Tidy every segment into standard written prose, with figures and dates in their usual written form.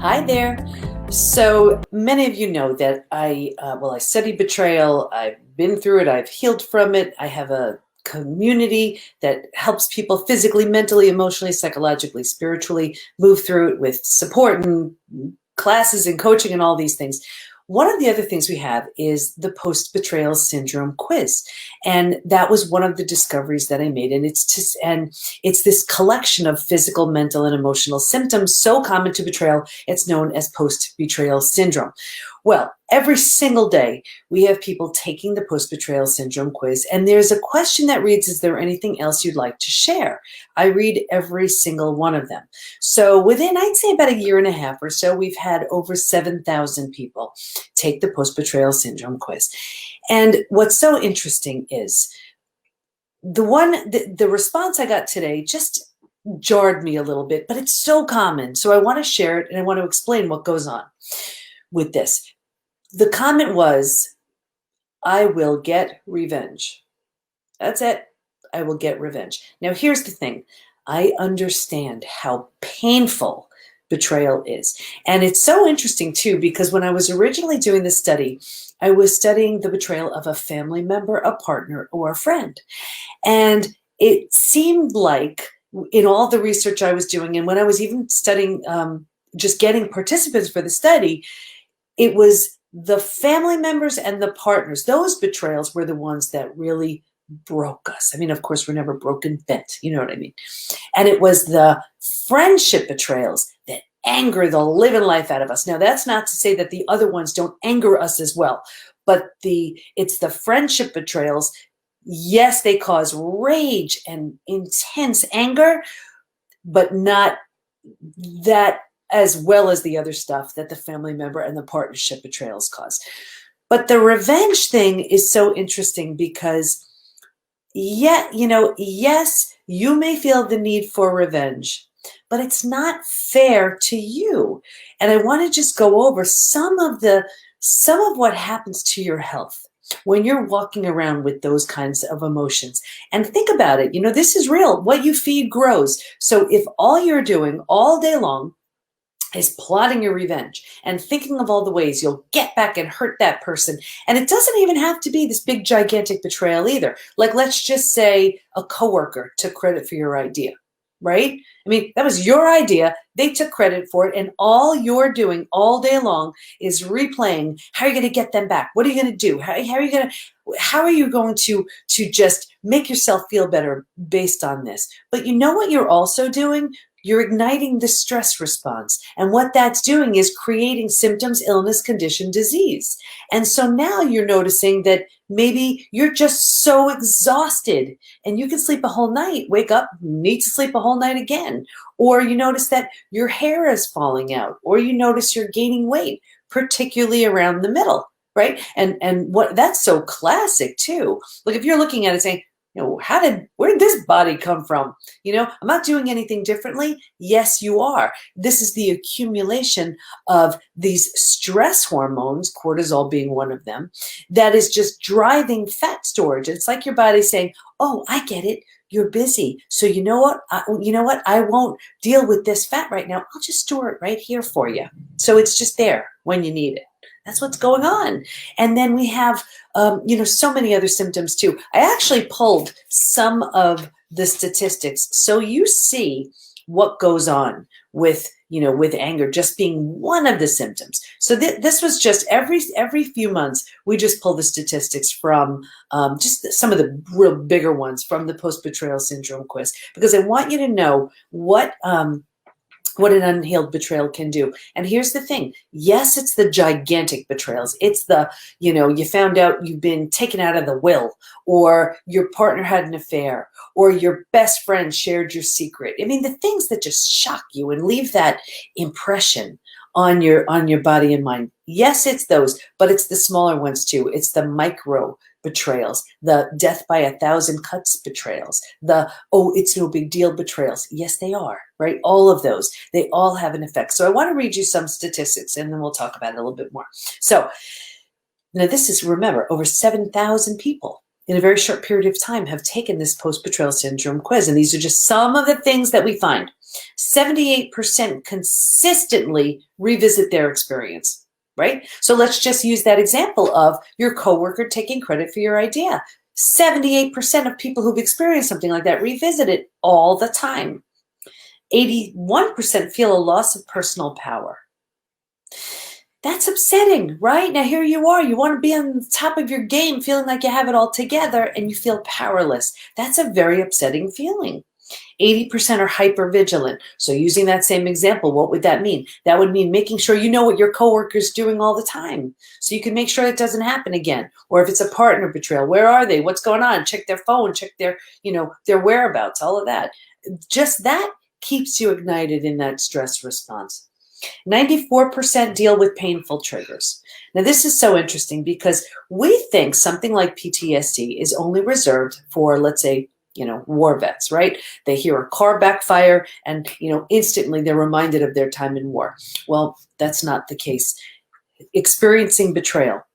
Hi there. So many of you know that I study betrayal. I've been through it. I've healed from it. I have a community that helps people physically, mentally, emotionally, psychologically, spiritually move through it with support and classes and coaching and all these things. One of the other things we have is the Post-Betrayal Syndrome quiz. And that was one of the discoveries that I made. And it's this collection of physical, mental, and emotional symptoms so common to betrayal, it's known as Post-Betrayal Syndrome. Well, every single day we have people taking the Post-Betrayal Syndrome quiz, and there's a question that reads, is there anything else you'd like to share? I read every single one of them. So within, I'd say about a year and a half or so, we've had over 7,000 people take the Post-Betrayal Syndrome quiz. And what's so interesting is the response I got today just jarred me a little bit, but it's so common. So I want to share it and I want to explain what goes on with this. The comment was, I will get revenge. That's it. I will get revenge. Now, here's the thing. I understand how painful betrayal is. And it's so interesting, too, because when I was originally doing this study, I was studying the betrayal of a family member, a partner, or a friend. And it seemed like in all the research I was doing, and when I was even studying, just getting participants for the study, it was the family members and the partners. Those betrayals were the ones that really broke us. I mean, of course, we're never broken bent. You know what I mean? And it was the friendship betrayals that anger the living life out of us. Now, that's not to say that the other ones don't anger us as well, but it's the friendship betrayals. Yes, they cause rage and intense anger, but not that as well as the other stuff that the family member and the partnership betrayals cause. But the revenge thing is so interesting because, yes, you may feel the need for revenge, but it's not fair to you. And I want to just go over some of what happens to your health when you're walking around with those kinds of emotions. And think about it. This is real. What you feed grows. So if all you're doing all day long is plotting your revenge and thinking of all the ways you'll get back and hurt that person. And it doesn't even have to be this big, gigantic betrayal either. Like, let's just say a coworker took credit for your idea, right? I mean, that was your idea. They took credit for it. And all you're doing all day long is replaying, how are you going to get them back? What are you going to do? How are you going to just make yourself feel better based on this? But you know what you're also doing? You're igniting the stress response. And what that's doing is creating symptoms, illness, condition, disease. And so now you're noticing that maybe you're just so exhausted and you can sleep a whole night, wake up, need to sleep a whole night again. Or you notice that your hair is falling out, or you notice you're gaining weight, particularly around the middle, right? And what that's so classic too. Like if you're looking at it saying, where did this body come from? I'm not doing anything differently. Yes, you are. This is the accumulation of these stress hormones, cortisol being one of them, that is just driving fat storage. It's like your body saying, oh, I get it. You're busy. So you know what? I won't deal with this fat right now. I'll just store it right here for you. So it's just there when you need it. That's what's going on. And then we have, so many other symptoms too. I actually pulled some of the statistics so you see what goes on with anger just being one of the symptoms. So this was just every few months, we just pull the statistics from just some of the real bigger ones from the Post-Betrayal Syndrome quiz, because I want you to know what an unhealed betrayal can do. And here's the thing. Yes, it's the gigantic betrayals. It's the, you found out you've been taken out of the will, or your partner had an affair, or your best friend shared your secret. I mean, the things that just shock you and leave that impression on your body and mind. Yes, it's those, but it's the smaller ones too. It's the micro betrayals, the death by 1,000 cuts betrayals, the, oh, it's no big deal betrayals. Yes, they are, right? All of those, they all have an effect. So I want to read you some statistics and then we'll talk about it a little bit more. So now this is, remember, over 7,000 people in a very short period of time have taken this Post-Betrayal Syndrome quiz. And these are just some of the things that we find. 78% consistently revisit their experience, right? So let's just use that example of your coworker taking credit for your idea. 78% of people who've experienced something like that revisit it all the time. 81% feel a loss of personal power. That's upsetting, right? Now here you are. You want to be on the top of your game, feeling like you have it all together, and you feel powerless. That's a very upsetting feeling. 80% are hypervigilant. So using that same example, what would that mean? That would mean making sure you know what your coworker's doing all the time, so you can make sure it doesn't happen again. Or if it's a partner betrayal, where are they? What's going on? Check their phone, check their, their whereabouts, all of that. Just that keeps you ignited in that stress response. 94% deal with painful triggers. Now, this is so interesting because we think something like PTSD is only reserved for, let's say, war vets, right? They hear a car backfire and, instantly they're reminded of their time in war. Well, that's not the case. Experiencing betrayal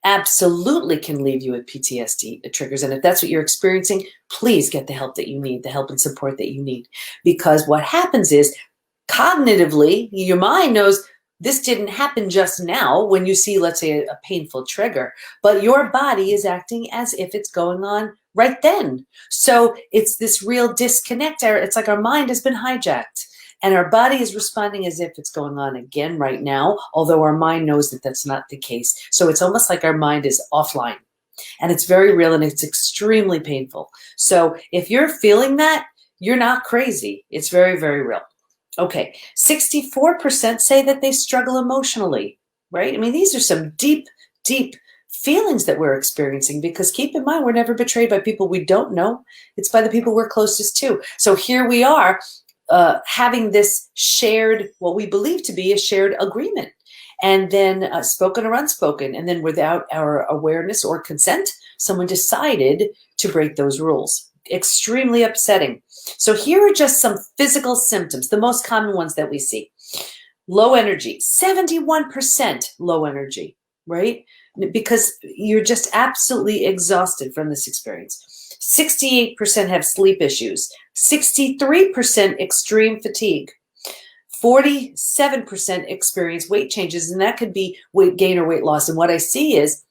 absolutely can leave you with PTSD triggers. And if that's what you're experiencing, please get the help that you need, the help and support that you need. Because what happens is, cognitively, your mind knows this didn't happen just now when you see, let's say, a painful trigger, but your body is acting as if it's going on right then. So it's this real disconnect. It's like our mind has been hijacked and our body is responding as if it's going on again right now, although our mind knows that that's not the case. So it's almost like our mind is offline, and it's very real and it's extremely painful. So if you're feeling that, you're not crazy. It's very, very real. Okay, 64% say that they struggle emotionally, right? I mean, these are some deep, deep feelings that we're experiencing, because keep in mind, we're never betrayed by people we don't know. It's by the people we're closest to. So here we are having this shared, what we believe to be a shared agreement, and then spoken or unspoken, and then without our awareness or consent, someone decided to break those rules. Extremely upsetting. So here are just some physical symptoms, the most common ones that we see. Low energy, 71% low energy, right? Because you're just absolutely exhausted from this experience. 68% have sleep issues, 63% extreme fatigue, 47% experience weight changes, and that could be weight gain or weight loss. And what I see is,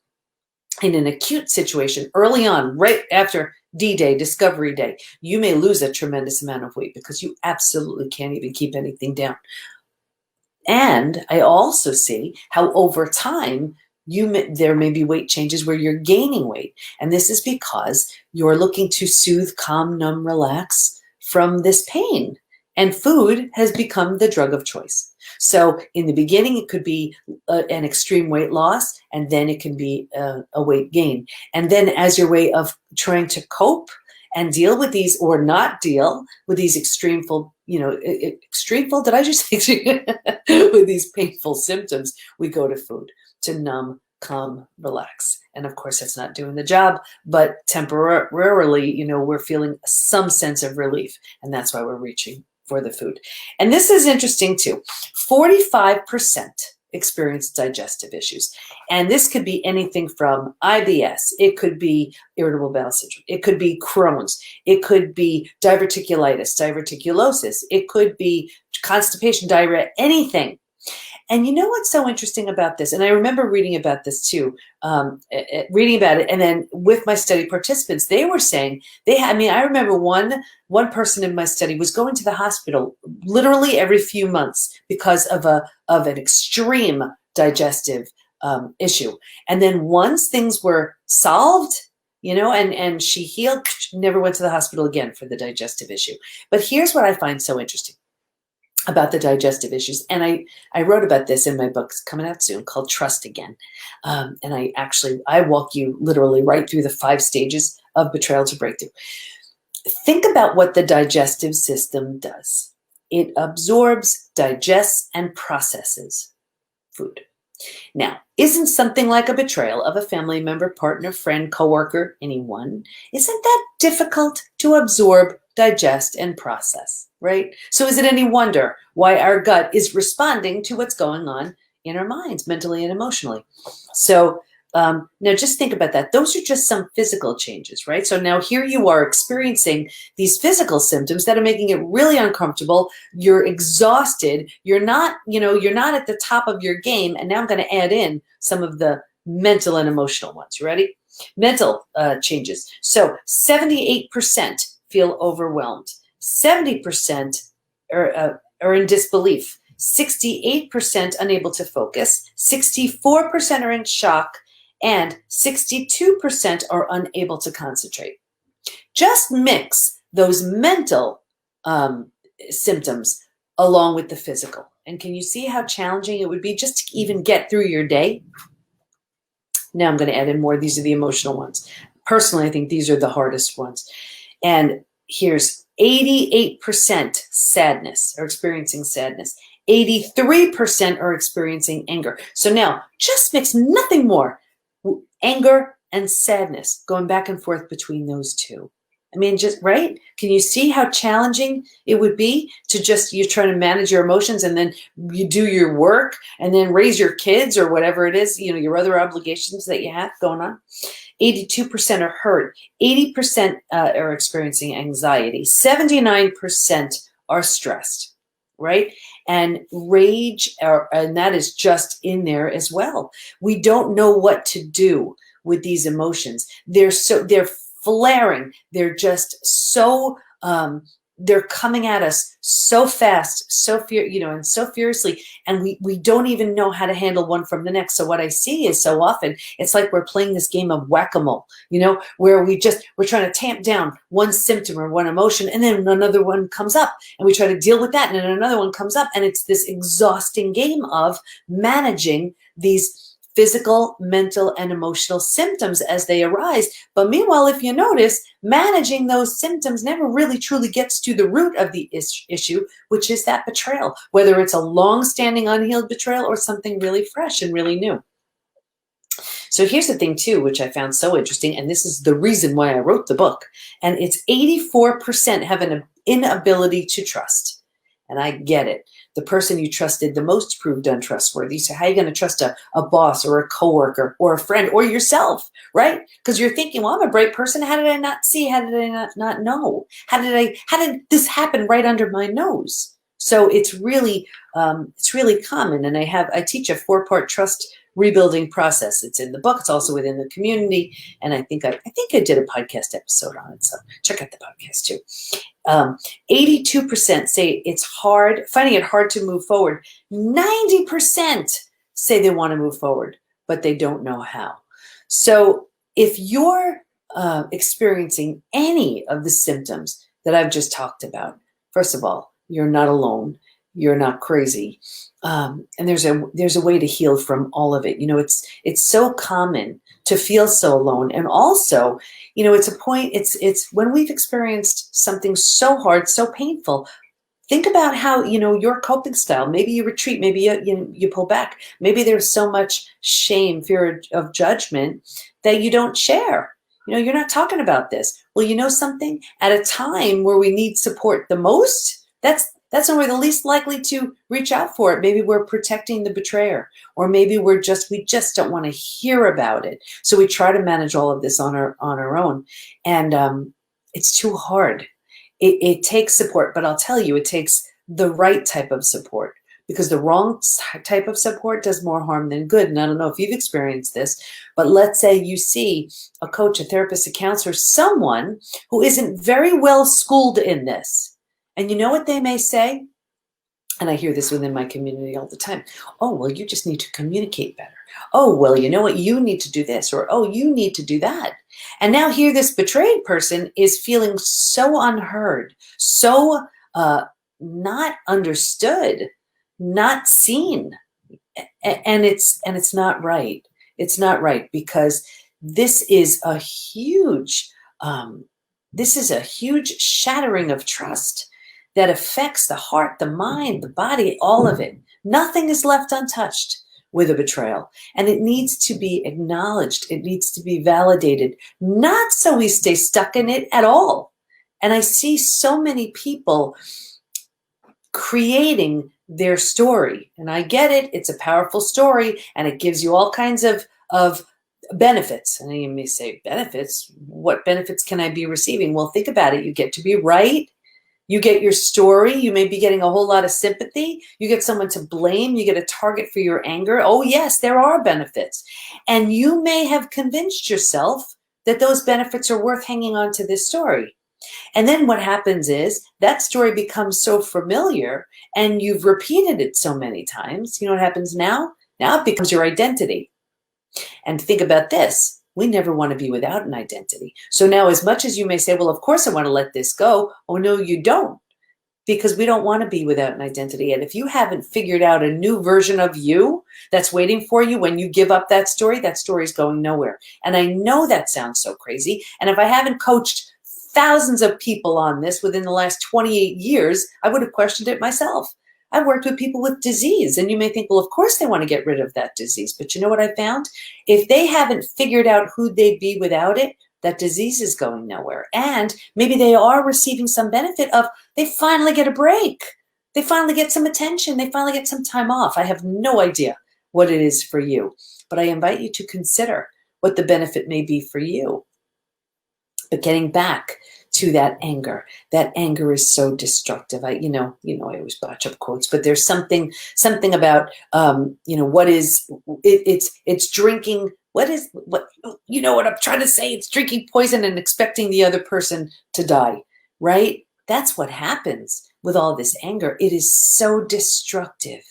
in an acute situation, early on, right after D-Day, Discovery Day, you may lose a tremendous amount of weight because you absolutely can't even keep anything down. And I also see how over time, there may be weight changes where you're gaining weight. And this is because you're looking to soothe, calm, numb, relax from this pain. And food has become the drug of choice. So in the beginning, it could be an extreme weight loss, and then it can be a weight gain. And then as your way of trying to cope and deal with these, or not deal with these extremeful, did I just say with these painful symptoms, we go to food to numb, calm, relax. And of course, that's not doing the job, but temporarily, we're feeling some sense of relief. And that's why we're reaching for the food. And this is interesting too. 45% experience digestive issues. And this could be anything from IBS. It could be irritable bowel syndrome. It could be Crohn's. It could be diverticulitis, diverticulosis. It could be constipation, diarrhea, anything. And you know what's so interesting about this? And I remember reading about this too, reading about it. And then with my study participants, they were saying I remember one person in my study was going to the hospital literally every few months because of an extreme digestive issue. And then once things were solved, and she healed, she never went to the hospital again for the digestive issue. But here's what I find so interesting about the digestive issues. And I wrote about this in my book, it's coming out soon, called Trust Again. And I walk you literally right through the 5 stages of betrayal to breakthrough. Think about what the digestive system does. It absorbs, digests, and processes food. Now, isn't something like a betrayal of a family member, partner, friend, coworker, anyone, isn't that difficult to absorb, digest, and process, right? So is it any wonder why our gut is responding to what's going on in our minds, mentally and emotionally? So Now just think about that. Those are just some physical changes, right? So now here you are experiencing these physical symptoms that are making it really uncomfortable. You're exhausted. You're not at the top of your game. And now I'm going to add in some of the mental and emotional ones. You ready? Mental changes. So 78% feel overwhelmed. 70% are in disbelief. 68% unable to focus. 64% are in shock. And 62% are unable to concentrate. Just mix those mental symptoms along with the physical. And can you see how challenging it would be just to even get through your day? Now I'm going to add in more. These are the emotional ones. Personally, I think these are the hardest ones. And here's 88% sadness, or experiencing sadness. 83% are experiencing anger. So now just mix nothing more. Anger and sadness, going back and forth between those two. I mean, just right? Can you see how challenging it would be to just, you're trying to manage your emotions and then you do your work and then raise your kids or whatever it is, your other obligations that you have going on. 82% are hurt. 80% are experiencing anxiety. 79% are stressed, right? And rage, and that is just in there as well. We don't know what to do with these emotions. They're flaring. They're just so, they're coming at us so fast, so and so furiously, and we don't even know how to handle one from the next. So what I see is so often it's like we're playing this game of whack-a-mole, where we're trying to tamp down one symptom or one emotion, and then another one comes up, and we try to deal with that, and then another one comes up, and it's this exhausting game of managing these physical, mental, and emotional symptoms as they arise. But meanwhile, if you notice, managing those symptoms never really truly gets to the root of the issue, which is that betrayal, whether it's a long-standing unhealed betrayal or something really fresh and really new. So here's the thing too, which I found so interesting, and this is the reason why I wrote the book, and it's 84% have an inability to trust. And I get it. The person you trusted the most proved untrustworthy. So how are you going to trust a boss or a coworker or a friend or yourself, right? Because you're thinking, well, I'm a bright person. How did I not see? How did I not know? How did this happen right under my nose? So it's really common. And I teach a 4-part trust rebuilding process. It's in the book. It's also within the community. And I think I did a podcast episode on it. So check out the podcast too. 82% say finding it hard to move forward. 90% say they want to move forward, but they don't know how. So if you're experiencing any of the symptoms that I've just talked about, first of all, you're not alone. You're not crazy. And there's a way to heal from all of it. It's so common to feel so alone. And also, it's when we've experienced something so hard, so painful, think about how, your coping style, maybe you retreat, maybe you pull back. Maybe there's so much shame, fear of judgment that you don't share. You're not talking about this. Well, something, at a time where we need support the most, that's when we're the least likely to reach out for it. Maybe we're protecting the betrayer, or maybe we just don't want to hear about it. So we try to manage all of this on our own. And it's too hard. It takes support, but I'll tell you, it takes the right type of support, because the wrong type of support does more harm than good. And I don't know if you've experienced this, but let's say you see a coach, a therapist, a counselor, someone who isn't very well schooled in this. And you know what they may say? And I hear this within my community all the time. Oh, well, you just need to communicate better. Oh, well, you know what? You need to do this, or, oh, you need to do that. And now here this betrayed person is feeling so unheard, so not understood, not seen. And it's not right. It's not right, because this is a huge shattering of trust that affects the heart, the mind, the body, all of it. Nothing is left untouched with a betrayal. And it needs to be acknowledged. It needs to be validated, not so we stay stuck in it at all. And I see so many people creating their story. And I get it. It's a powerful story, and it gives you all kinds of benefits. And you may say, benefits? What benefits can I be receiving? Well, think about it. You get to be right. You get your story. You may be getting a whole lot of sympathy. You get someone to blame. You get a target for your anger. Oh, yes, there are benefits. And you may have convinced yourself that those benefits are worth hanging on to this story. And then what happens is that story becomes so familiar and you've repeated it so many times. You know what happens now? Now it becomes your identity. And think about this. We never want to be without an identity. So now, as much as you may say, well, of course I want to let this go. Oh, no, you don't. Because we don't want to be without an identity. And if you haven't figured out a new version of you that's waiting for you when you give up that story is going nowhere. And I know that sounds so crazy. And if I haven't coached thousands of people on this within the last 28 years, I would have questioned it myself. I've worked with people with disease, and you may think, well, of course they want to get rid of that disease. But you know what I found? If they haven't figured out who they'd be without it, that disease is going nowhere. And maybe they are receiving some benefit of, they finally get a break. They finally get some attention. They finally get some time off. I have no idea what it is for you, but I invite you to consider what the benefit may be for you. But getting back to that anger is so destructive. I always botch up quotes, but there's something about, what is, it's drinking, what you know what I'm trying to say? It's drinking poison and expecting the other person to die, right? That's what happens with all this anger. It is so destructive.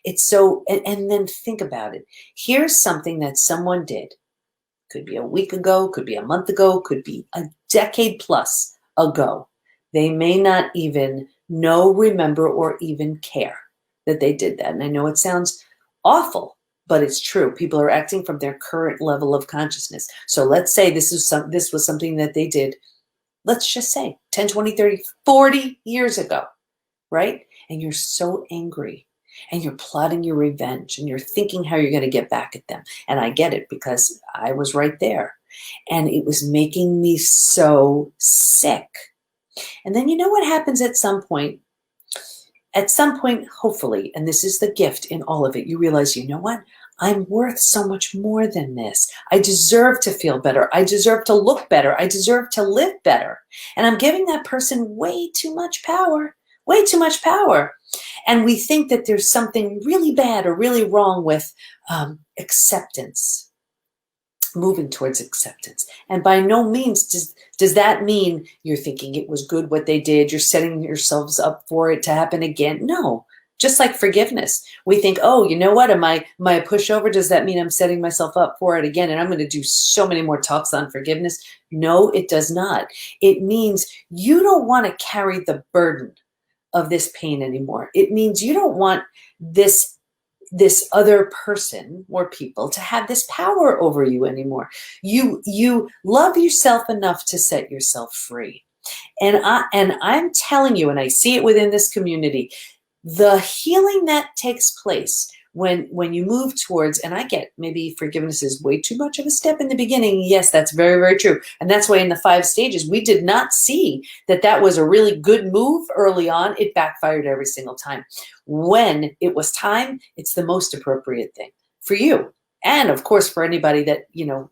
It's so, and then think about it. Here's something that someone did. Could be a week ago, could be a month ago, could be a decade plus ago. They may not even know, remember, or even care that they did that. And I know it sounds awful, but it's true. People are acting from their current level of consciousness. So let's say this was something that they did, let's just say 10, 20, 30, 40 years ago, right? And you're so angry. And you're plotting your revenge and you're thinking how you're going to get back at them. And I get it because I was right there. And it was making me so sick. And then you know what happens at some point? At some point, hopefully, and this is the gift in all of it, you realize, you know what? I'm worth so much more than this. I deserve to feel better. I deserve to look better. I deserve to live better. And I'm giving that person way too much power. Way too much power. And we think that there's something really bad or really wrong with acceptance, moving towards acceptance. And by no means does that mean you're thinking it was good what they did, you're setting yourselves up for it to happen again. No, just like forgiveness. We think, oh, you know what, am I a pushover? Does that mean I'm setting myself up for it again? And I'm going to do so many more talks on forgiveness. No, it does not. It means you don't want to carry the burden of this pain anymore. It means you don't want this other person or people to have this power over you anymore. You love yourself enough to set yourself free. And I'm telling you, and I see it within this community, the healing that takes place when you move towards, and I get maybe forgiveness is way too much of a step in the beginning. Yes, that's very, very true. And that's why in the 5 stages, we did not see that was a really good move early on. It backfired every single time. When it was time, it's the most appropriate thing for you. And of course, for anybody that,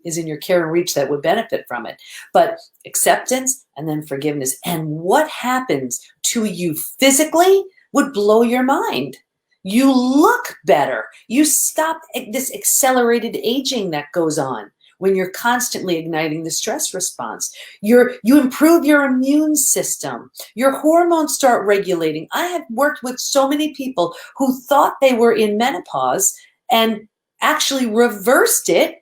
is in your care and reach that would benefit from it. But acceptance and then forgiveness. And what happens to you physically would blow your mind. You look better. You stop this accelerated aging that goes on when you're constantly igniting the stress response. You improve your immune system. Your hormones start regulating. I have worked with so many people who thought they were in menopause and actually reversed it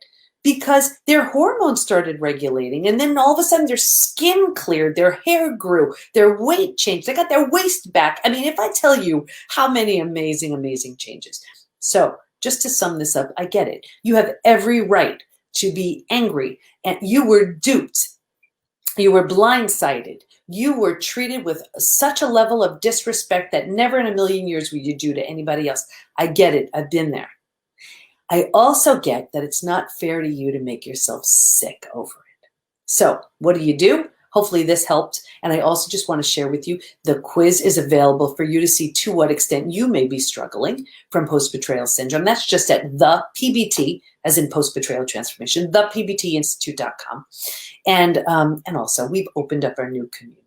because their hormones started regulating. And then all of a sudden their skin cleared, their hair grew, their weight changed. They got their waist back. I mean, if I tell you how many amazing, amazing changes. So just to sum this up, I get it. You have every right to be angry. And you were duped. You were blindsided. You were treated with such a level of disrespect that never in a million years would you do to anybody else. I get it. I've been there. I also get that it's not fair to you to make yourself sick over it. So what do? Hopefully this helped. And I also just want to share with you, the quiz is available for you to see to what extent you may be struggling from post-betrayal syndrome. That's just at the PBT, as in post-betrayal transformation, thepbtinstitute.com. And also we've opened up our new community.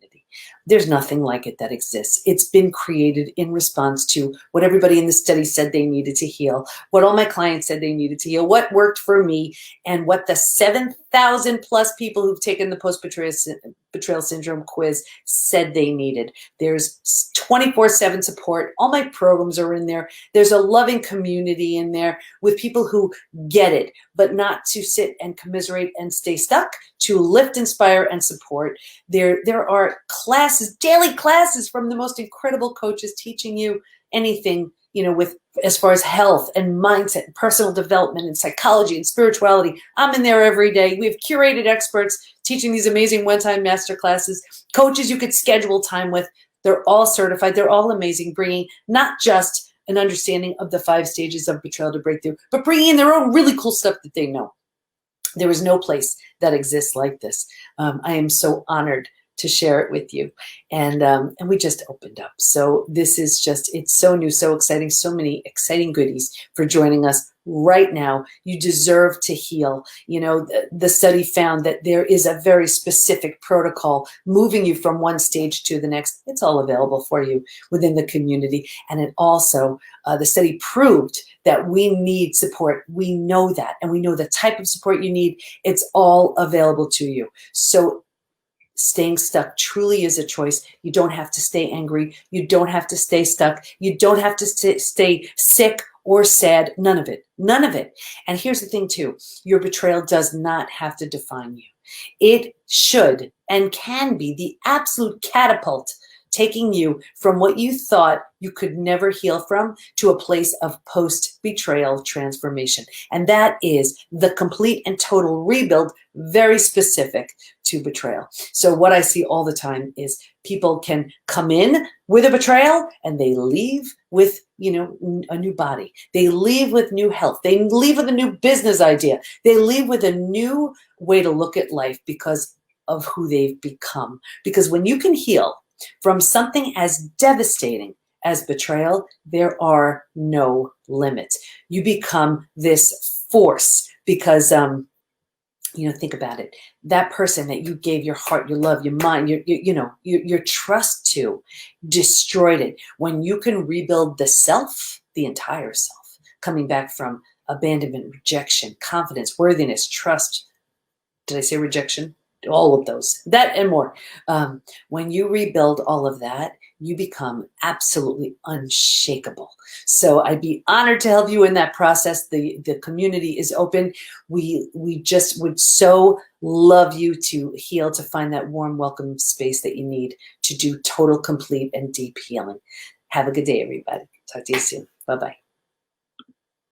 There's nothing like it that exists. It's been created in response to what everybody in the study said they needed to heal, what all my clients said they needed to heal, what worked for me, and what the 7,000 plus people who've taken the post-betrayal syndrome quiz said they needed. There's 24/7 support. All my programs are in there. There's a loving community in there with people who get it, but not to sit and commiserate and stay stuck, to lift, inspire, and support. There are classes, daily classes from the most incredible coaches teaching you anything, with as far as health and mindset and personal development and psychology and spirituality. I'm in there every day. We have curated experts teaching these amazing one-time master classes, coaches you could schedule time with. They're all certified. They're all amazing, bringing not just an understanding of the 5 stages of betrayal to breakthrough, but bringing in their own really cool stuff that they know. There is no place that exists like this. I am so honored to share it with you. And we just opened up. So this is just, it's so new, so exciting, so many exciting goodies for joining us right now. You deserve to heal. The study found that there is a very specific protocol moving you from one stage to the next. It's all available for you within the community. And it also, the study proved that we need support. We know that, and we know the type of support you need. It's all available to you. So staying stuck truly is a choice. You don't have to stay angry. You don't have to stay stuck. You don't have to stay sick or sad. None of it. None of it. And here's the thing too. Your betrayal does not have to define you. It should and can be the absolute catapult, taking you from what you thought you could never heal from to a place of post-betrayal transformation. And that is the complete and total rebuild, very specific to betrayal. So what I see all the time is people can come in with a betrayal and they leave with, a new body. They leave with new health. They leave with a new business idea. They leave with a new way to look at life because of who they've become. Because when you can heal from something as devastating as betrayal, there are no limits. You become this force because, think about it. That person that you gave your heart, your love, your mind, your trust to, destroyed it. When you can rebuild the self, the entire self, coming back from abandonment, rejection, confidence, worthiness, trust. Did I say rejection? All of those, that and more. When you rebuild all of that, you become absolutely unshakable. So I'd be honored to help you in that process. The community is open. We just would so love you to heal, to find that warm, welcome space that you need to do total, complete, and deep healing. Have a good day, everybody. Talk to you soon. Bye-bye.